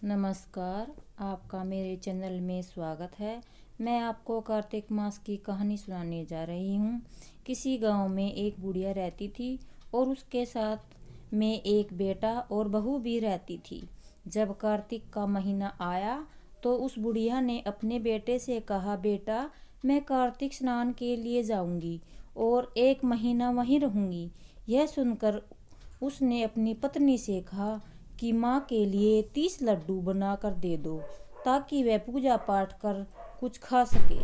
नमस्कार, आपका मेरे चैनल में स्वागत है। मैं आपको कार्तिक मास की कहानी सुनाने जा रही हूँ। किसी गांव में एक बुढ़िया रहती थी और उसके साथ में एक बेटा और बहू भी रहती थी। जब कार्तिक का महीना आया तो उस बुढ़िया ने अपने बेटे से कहा, बेटा मैं कार्तिक स्नान के लिए जाऊंगी और 1 महीना वहीं रहूंगी। यह सुनकर उसने अपनी पत्नी से कहा कि माँ के लिए 30 लड्डू बना कर दे दो ताकि वह पूजा पाठ कर कुछ खा सके।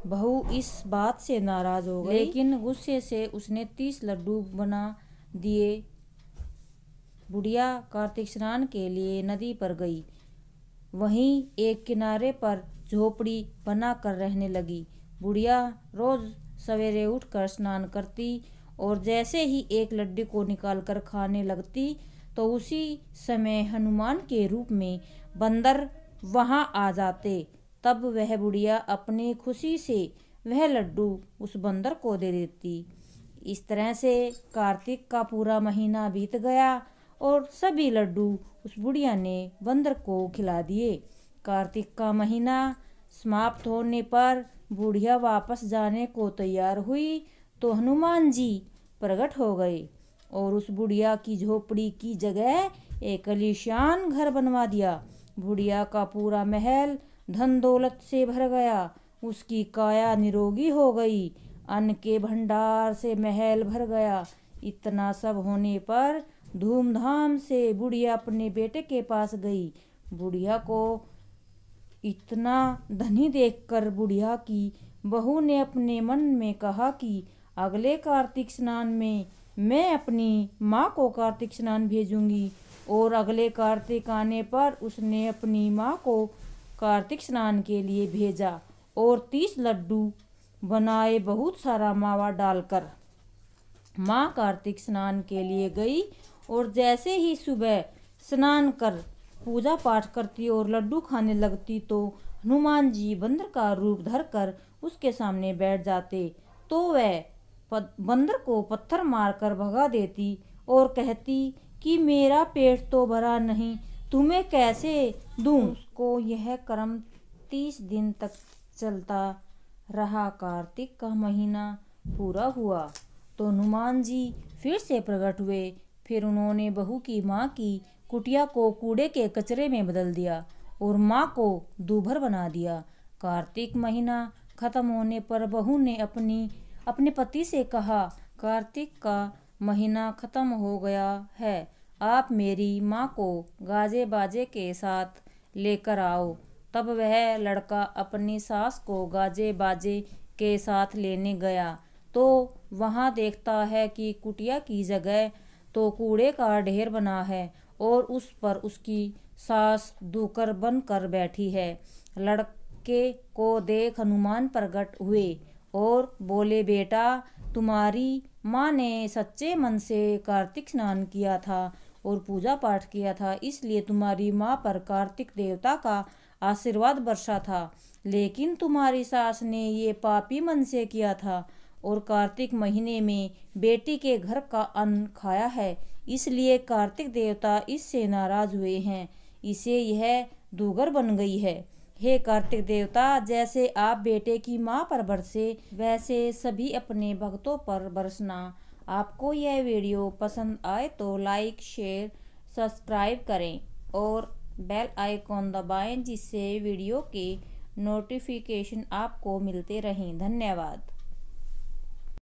बहू इस बात से नाराज हो गई, लेकिन गुस्से से उसने 30 लड्डू बना दिए। बुढ़िया कार्तिक स्नान के लिए नदी पर गई। वहीं एक किनारे पर झोपड़ी बना कर रहने लगी। बुढ़िया रोज सवेरे उठकर स्नान करती और जैसे ही एक लड्डू को निकालकर खाने लगती तो उसी समय हनुमान के रूप में बंदर वहां आ जाते। तब वह बुढ़िया अपनी खुशी से वह लड्डू उस बंदर को दे देती। इस तरह से कार्तिक का पूरा महीना बीत गया और सभी लड्डू उस बुढ़िया ने बंदर को खिला दिए। कार्तिक का महीना समाप्त होने पर बुढ़िया वापस जाने को तैयार हुई तो हनुमान जी प्रकट हो गए और उस बुढ़िया की झोपड़ी की जगह एक आलीशान घर बनवा दिया। बुढ़िया का पूरा महल धन दौलत से भर गया। उसकी काया निरोगी हो गई। अन्न के भंडार से महल भर गया। इतना सब होने पर धूमधाम से बुढ़िया अपने बेटे के पास गई। बुढ़िया को इतना धनी देखकर बुढ़िया की बहू ने अपने मन में कहा कि अगले कार्तिक स्नान में मैं अपनी माँ को कार्तिक स्नान भेजूंगी। और अगले कार्तिक आने पर उसने अपनी माँ को कार्तिक स्नान के लिए भेजा और 30 लड्डू बनाए बहुत सारा मावा डालकर। माँ कार्तिक स्नान के लिए गई और जैसे ही सुबह स्नान कर पूजा पाठ करती और लड्डू खाने लगती तो हनुमान जी बंदर का रूप धरकर उसके सामने बैठ जाते। तो वह बंदर को पत्थर मारकर भगा देती और कहती कि मेरा पेट तो भरा नहीं, तुम्हें कैसे दूं। उसको यह कर्म 30 दिन तक चलता रहा। कार्तिक का महीना पूरा हुआ तो हनुमान जी फिर से प्रकट हुए। फिर उन्होंने बहू की माँ की कुटिया को कूड़े के कचरे में बदल दिया और माँ को दूभर बना दिया। कार्तिक महीना खत्म होने पर बहू ने अपने पति से कहा, कार्तिक का महीना खत्म हो गया है, आप मेरी माँ को गाजे बाजे के साथ लेकर आओ। तब वह लड़का अपनी सास को गाजे बाजे के साथ लेने गया तो वहाँ देखता है कि कुटिया की जगह तो कूड़े का ढेर बना है और उस पर उसकी सास दूकर बन कर बैठी है। लड़के को देख हनुमान प्रकट हुए और बोले, बेटा तुम्हारी माँ ने सच्चे मन से कार्तिक स्नान किया था और पूजा पाठ किया था, इसलिए तुम्हारी माँ पर कार्तिक देवता का आशीर्वाद बरसा था। लेकिन तुम्हारी सास ने ये पापी मन से किया था और कार्तिक महीने में बेटी के घर का अन्न खाया है, इसलिए कार्तिक देवता इससे नाराज हुए हैं। इसे यह दूगर बन गई है। हे कार्तिक देवता, जैसे आप बेटे की माँ पर बरसे वैसे सभी अपने भक्तों पर बरसना। आपको यह वीडियो पसंद आए तो लाइक, शेयर, सब्सक्राइब करें और बेल आइकॉन दबाएं जिससे वीडियो के नोटिफिकेशन आपको मिलते रहें। धन्यवाद।